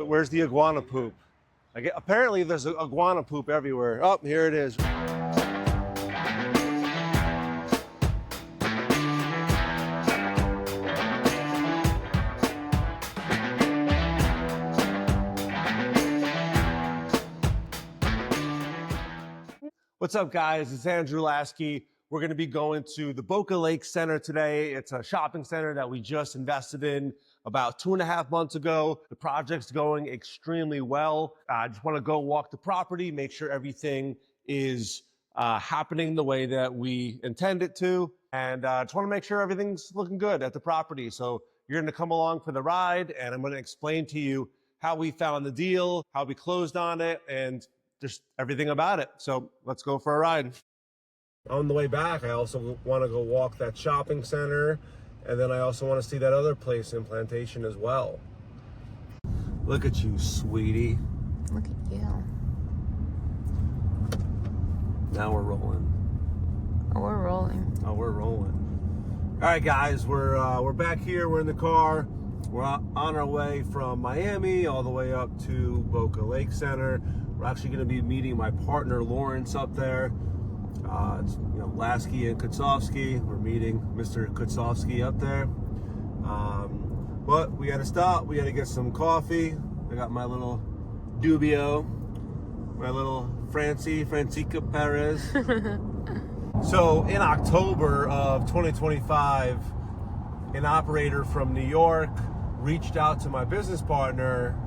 But where's the iguana poop? Apparently there's iguana poop everywhere. Oh, here it is. What's up, guys? It's Andrew Lasky. We're going to be going to the Boca Lake Center today. It's a shopping center that we just invested in about 2.5 months ago. The project's going extremely well. I just want to go walk the property, make sure everything is happening the way that we intend it to. And I just want to make sure everything's looking good at the property. So you're going to come along for the ride, and I'm going to explain to you how we found the deal, how we closed on it, and just everything about it. So let's go for a ride. On the way back, I also want to go walk that shopping center, and then I also want to see that other place in Plantation as well. Look at you, sweetie. Look at you. Now we're rolling. Oh, we're rolling. Oh, we're rolling. All right, guys, we're back here. We're in the car. We're on our way from Miami all the way up to Boca Lake Center. We're actually going to be meeting my partner Lawrence up there. It's, Lasky and Kutsovsky. We're meeting Mr. Kutsovsky up there. But we got to stop. We got to get some coffee. I got my little Dubio, my little Francisca Perez. So in October of 2025, an operator from New York reached out to my business partner,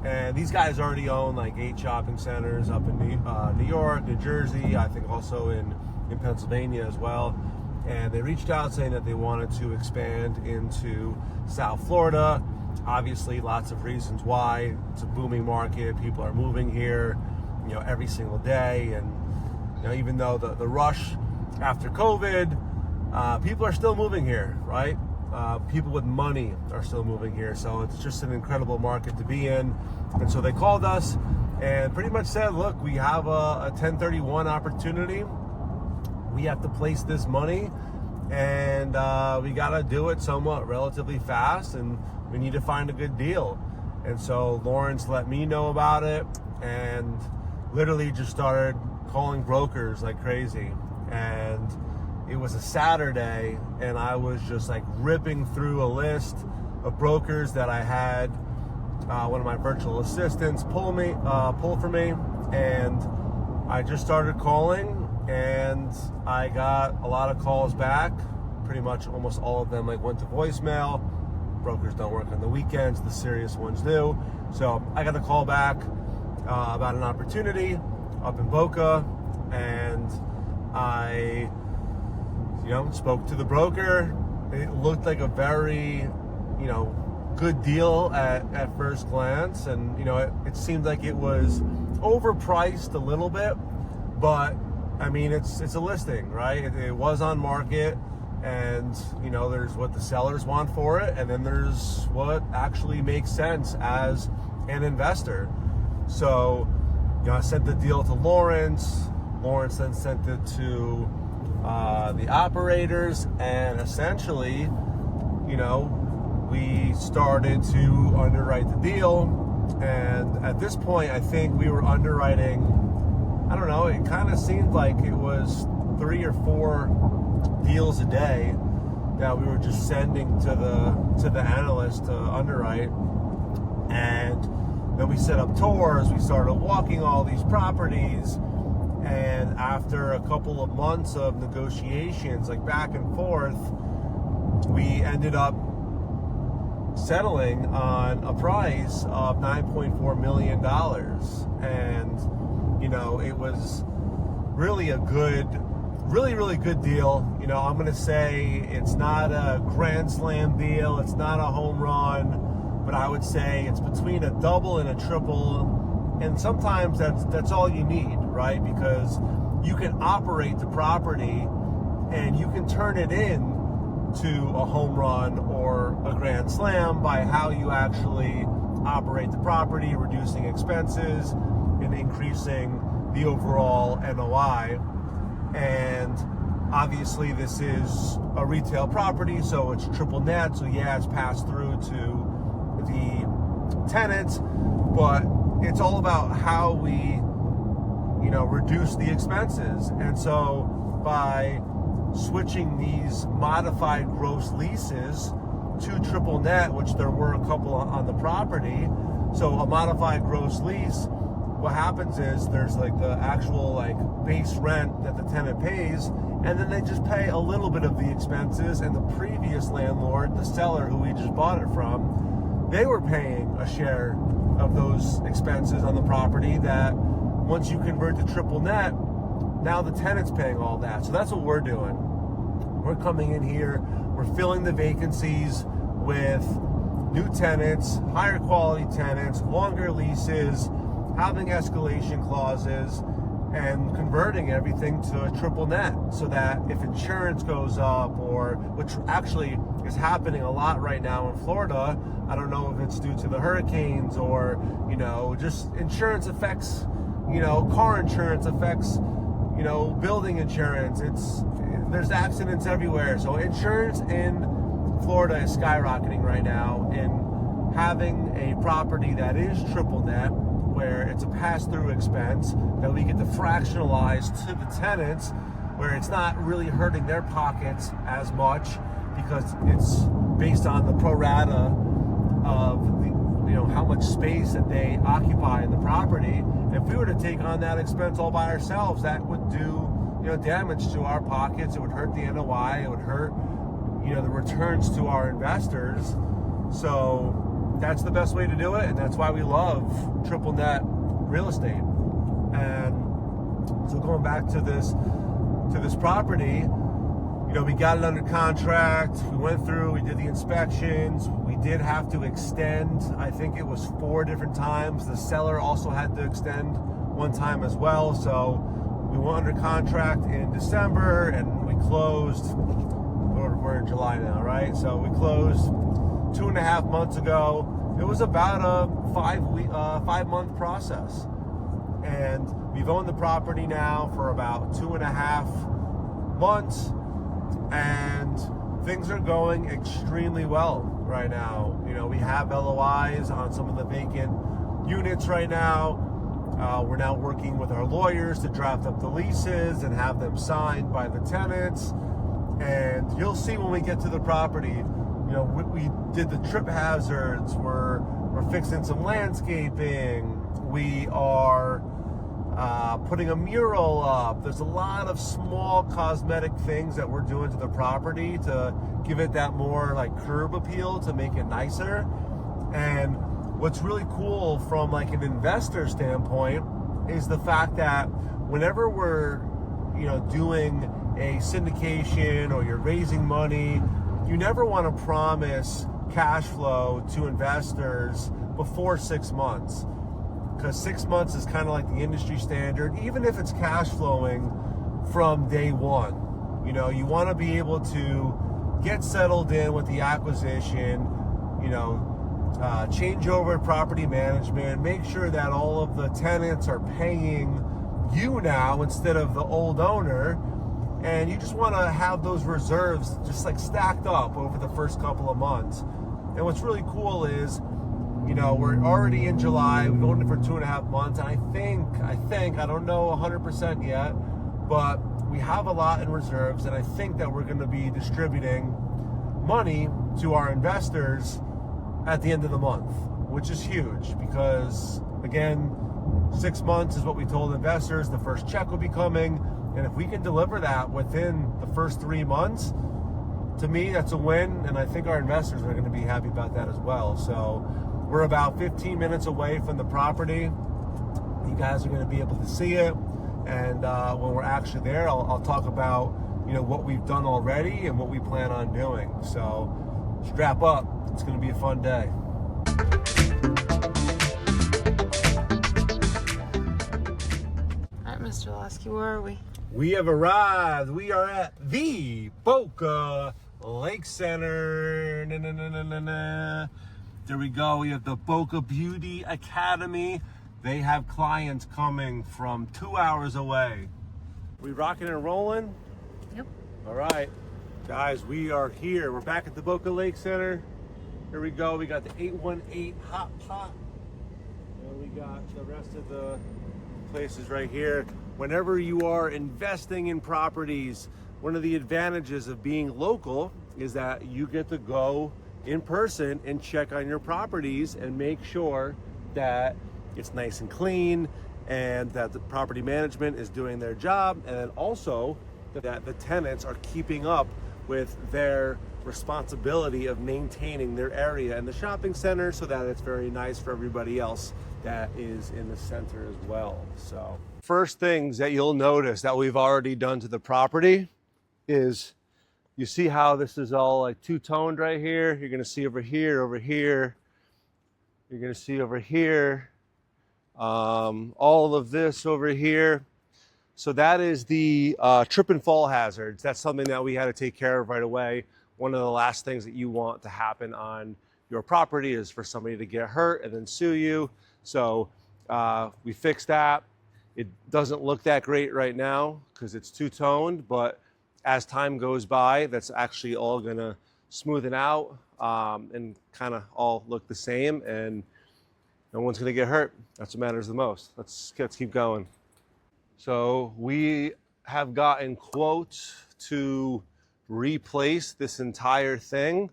and these guys already own like 8 shopping centers up in New York, New Jersey, I think also in Pennsylvania as well. And they reached out saying that they wanted to expand into South Florida. Obviously, lots of reasons why. It's a booming market. People are moving here, every single day. And even though the rush after COVID, people are still moving here, right? People with money are still moving here, so it's just an incredible market to be in. And so they called us and pretty much said, look, we have a 1031 opportunity. We have to place this money, and we got to do it somewhat relatively fast, and we need to find a good deal. And so Lawrence let me know about it and literally just started calling brokers like crazy. And it was a Saturday, and I was just like ripping through a list of brokers that I had one of my virtual assistants pull for me, and I just started calling, and I got a lot of calls back. Pretty much almost all of them went to voicemail. Brokers don't work on the weekends, the serious ones do. So I got a call back about an opportunity up in Boca, and I spoke to the broker. It looked like a very, good deal at first glance. And, it seemed like it was overpriced a little bit, but I mean, it's a listing, right? It was on market, and, there's what the sellers want for it, and then there's what actually makes sense as an investor. So, I sent the deal to Lawrence. Lawrence then sent it to the operators, and essentially, we started to underwrite the deal. And at this point, I think we were underwriting, I don't know, it kind of seemed like it was 3 or 4 deals a day that we were just sending to the analyst to underwrite. And then we set up tours, we started walking all these properties. And after a couple of months of negotiations, back and forth, we ended up settling on a price of $9.4 million. And, it was really a good, really good deal. I'm going to say it's not a grand slam deal. It's not a home run, but I would say it's between a double and a triple. And sometimes that's all you need, right? Because you can operate the property and you can turn it in to a home run or a grand slam by how you actually operate the property, reducing expenses and increasing the overall NOI. And obviously this is a retail property, so it's triple net. So yeah, it's passed through to the tenant, but it's all about how we, reduce the expenses. And so by switching these modified gross leases to triple net, which there were a couple on the property, so a modified gross lease, what happens is there's like the actual like base rent that the tenant pays, and then they just pay a little bit of the expenses, and the previous landlord, the seller who we just bought it from, they were paying a share of those expenses on the property that once you convert to triple net, now the tenant's paying all that. So that's what we're doing. We're coming in here, we're filling the vacancies with new tenants, higher quality tenants, longer leases, having escalation clauses, and converting everything to a triple net, so that if insurance goes up, or which actually is happening a lot right now in Florida, I don't know if it's due to the hurricanes or, just insurance affects, car insurance affects, building insurance. There's accidents everywhere. So insurance in Florida is skyrocketing right now, and having a property that is triple net, where it's a pass-through expense that we get to fractionalize to the tenants, where it's not really hurting their pockets as much because it's based on the pro rata of how much space that they occupy in the property. If we were to take on that expense all by ourselves, that would do damage to our pockets. It would hurt the NOI. It would hurt the returns to our investors. So that's the best way to do it, and that's why we love triple net real estate. And so going back to this property, we got it under contract. We went through, we did the inspections. We did have to extend, I think it was 4 different times. The seller also had to extend one time as well. So we went under contract in December, and we closed, we're in July now, right? So we closed 2.5 months ago. It was about a 5-month process. And we've owned the property now for about 2.5 months, and things are going extremely well right now. We have LOIs on some of the vacant units right now. We're now working with our lawyers to draft up the leases and have them signed by the tenants. And you'll see when we get to the property, we did the trip hazards, we're fixing some landscaping, we are putting a mural up. There's a lot of small cosmetic things that we're doing to the property to give it that more like curb appeal, to make it nicer. And what's really cool from like an investor standpoint is the fact that whenever we're doing a syndication or you're raising money, you never want to promise cash flow to investors before 6 months, because 6 months is kind of like the industry standard, even if it's cash flowing from day one. You want to be able to get settled in with the acquisition, change over property management, make sure that all of the tenants are paying you now instead of the old owner. And you just want to have those reserves just like stacked up over the first couple of months. And what's really cool is, we're already in July. We've owned it for 2.5 months. And I think, I don't know 100% yet, but we have a lot in reserves. And I think that we're going to be distributing money to our investors at the end of the month, which is huge because, again, 6 months is what we told investors. The first check will be coming. And if we can deliver that within the first 3 months, to me, that's a win. And I think our investors are going to be happy about that as well. So we're about 15 minutes away from the property. You guys are going to be able to see it. And when we're actually there, I'll talk about, what we've done already and what we plan on doing. So strap up. It's going to be a fun day. All right, Mr. Lasky, where are we? We have arrived. We are at the Boca Lake Center. There we go. We have the Boca Beauty Academy. They have clients coming from 2 hours away. We rocking and rolling? Yep. All right. Guys, we are here. We're back at the Boca Lake Center. Here we go. We got the 818 hot pot. There got the rest of the places right here. Whenever you are investing in properties, one of the advantages of being local is that you get to go in person and check on your properties and make sure that it's nice and clean and that the property management is doing their job, and then also that the tenants are keeping up with their responsibility of maintaining their area and the shopping center so that it's very nice for everybody else that is in the center as well. So first things that you'll notice that we've already done to the property is, you see how this is all like two-toned right here? You're gonna see over here, over here. You're gonna see over here, all of this over here. So that is the trip and fall hazards. That's something that we had to take care of right away. One of the last things that you want to happen on your property is for somebody to get hurt and then sue you. So we fixed that. It doesn't look that great right now because it's two-toned, but as time goes by, that's actually all gonna smoothen out and kind of all look the same, and no one's gonna get hurt. That's what matters the most. Let's keep going. So we have gotten quotes to replace this entire thing.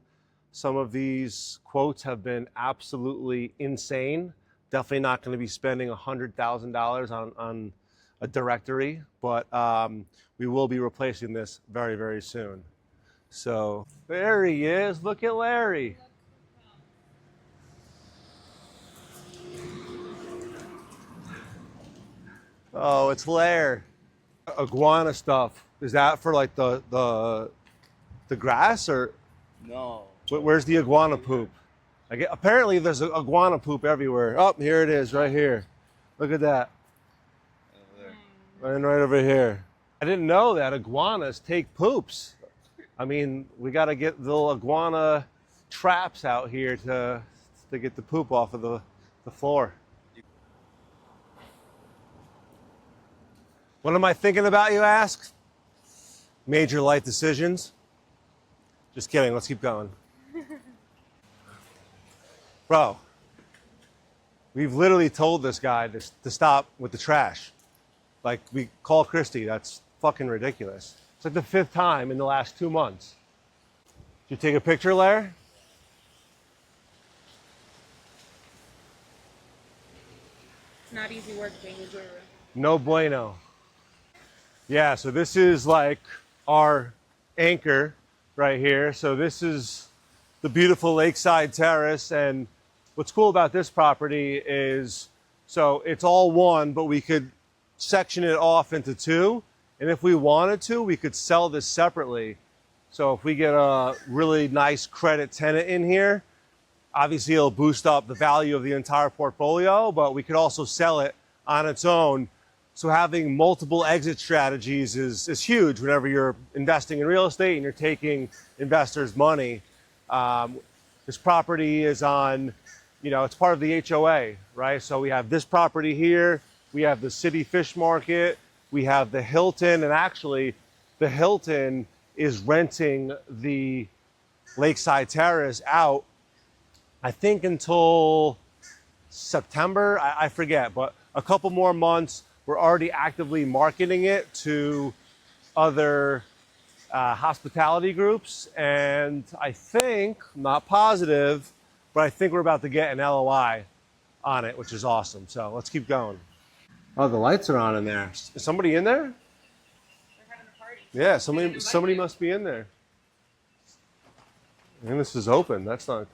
Some of these quotes have been absolutely insane. Definitely not going to be spending $100,000 on a directory, but we will be replacing this very, very soon. So there he is. Look at Larry. Oh, it's Lair. Iguana stuff. Is that for like the grass, or No. where's the iguana poop? Apparently there's iguana poop everywhere. Oh, here it is right here. Look at that. Over there. And right over here. I didn't know that iguanas take poops. I mean, we got to get little iguana traps out here to get the poop off of the floor. What am I thinking about, you ask? Major life decisions. Just kidding, let's keep going. Bro, we've literally told this guy to stop with the trash. Like, we call Christy, that's fucking ridiculous. It's like the 5th time in the last 2 months. Did you take a picture, Larry? Not easy work being a juror. No bueno. Yeah, so this is like our anchor right here. So this is the beautiful lakeside terrace, and what's cool about this property is, so it's all one, but we could section it off into 2, and if we wanted to, we could sell this separately. So if we get a really nice credit tenant in here, obviously it'll boost up the value of the entire portfolio, but we could also sell it on its own. So having multiple exit strategies is huge whenever you're investing in real estate and you're taking investors' money. This property is on, it's part of the HOA, right? So we have this property here, we have the City Fish Market, we have the Hilton, and actually the Hilton is renting the Lakeside Terrace out, I think until September, I forget, but a couple more months. We're already actively marketing it to other hospitality groups, and I think, I'm not positive, but I think we're about to get an LOI on it, which is awesome. So let's keep going. Oh, the lights are on in there. Is somebody in there? They're having a party. Yeah, somebody must be in there. And this is open. That's not.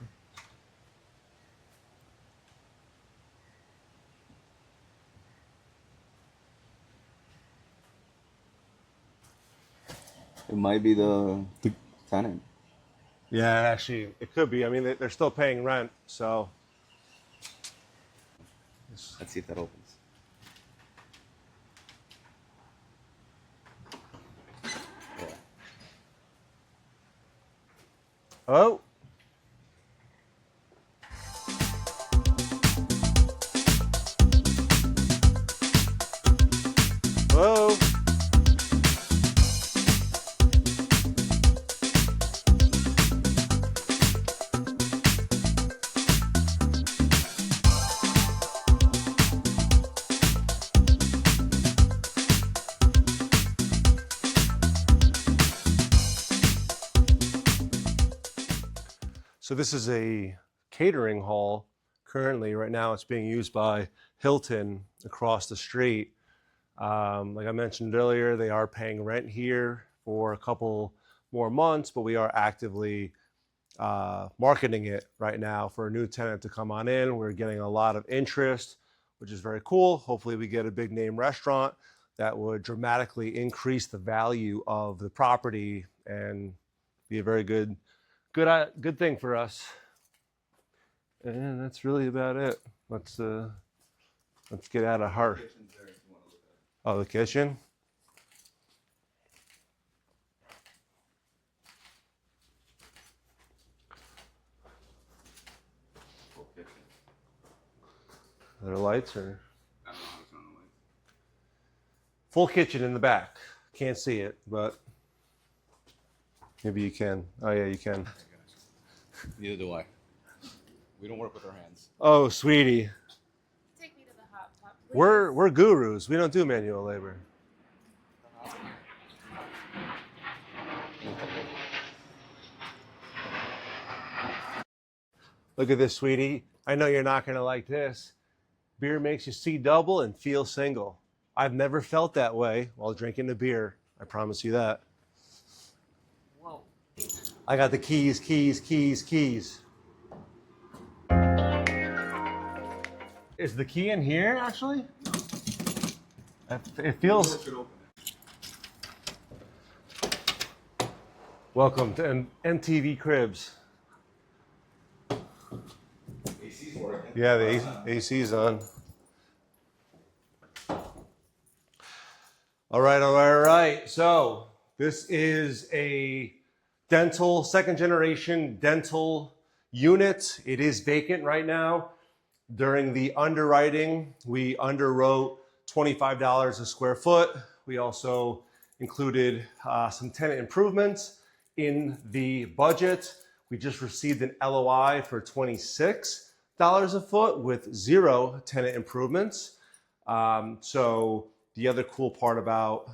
It might be the tenant. Yeah, actually, it could be. I mean, they're still paying rent, so. Let's see if that opens. Yeah. Hello? Hello? So this is a catering hall. Currently, right now, it's being used by Hilton across the street. Like I mentioned earlier, they are paying rent here for a couple more months, but we are actively marketing it right now for a new tenant to come on in. We're getting a lot of interest, which is very cool. Hopefully we get a big name restaurant that would dramatically increase the value of the property and be a very good thing for us. And that's really about it. Let's get out of her. Oh, the kitchen. Are there lights or? I don't know how to turn the lights. Full kitchen in the back. Can't see it, but maybe you can. Oh yeah, you can. Neither do I. We don't work with our hands. Oh, sweetie. Take me to the hot tub, please. We're gurus. We don't do manual labor. Look at this, sweetie. I know you're not gonna like this. Beer makes you see double and feel single. I've never felt that way while drinking a beer. I promise you that. Whoa. I got the keys. Is the key in here, actually? It feels... Welcome to MTV Cribs. AC's working. Yeah, the AC's on. All right. So this is a second generation dental unit. It is vacant right now. During the underwriting, we underwrote $25 a square foot. We also included some tenant improvements in the budget. We just received an LOI for $26 a foot with 0 tenant improvements. So the other cool part about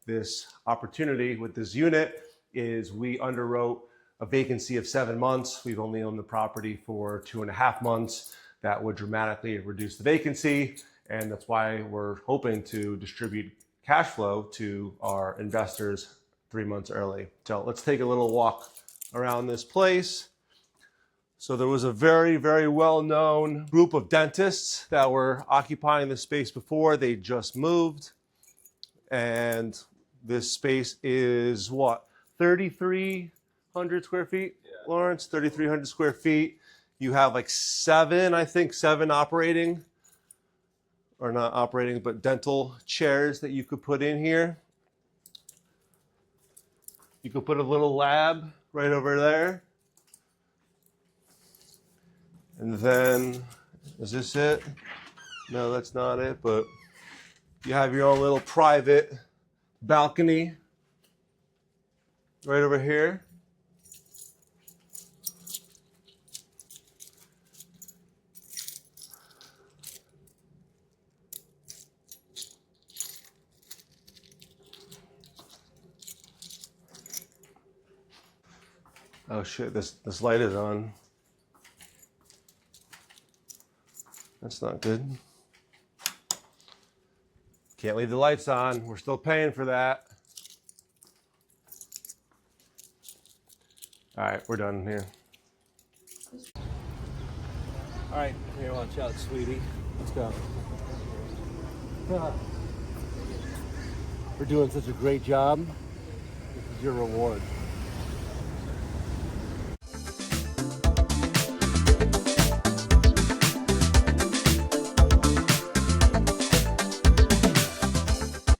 this opportunity with this unit is we underwrote a vacancy of 7 months. We've only owned the property for 2.5 months. That would dramatically reduce the vacancy, and that's why we're hoping to distribute cash flow to our investors 3 months early. So let's take a little walk around this place. So there was a very, very well-known group of dentists that were occupying this space before. They just moved, and this space is what, 3,300 square feet, yeah. Lawrence? 3,300 square feet. You have like 7 operating, or not operating, but dental chairs that you could put in here. You could put a little lab right over there. And then, is this it? No, that's not it, but you have your own little private balcony right over here. Oh shit, this light is on. That's not good. Can't leave the lights on. We're still paying for that. All right, we're done here. All right, here, watch out, sweetie. Let's go. For doing such a great job. This is your reward.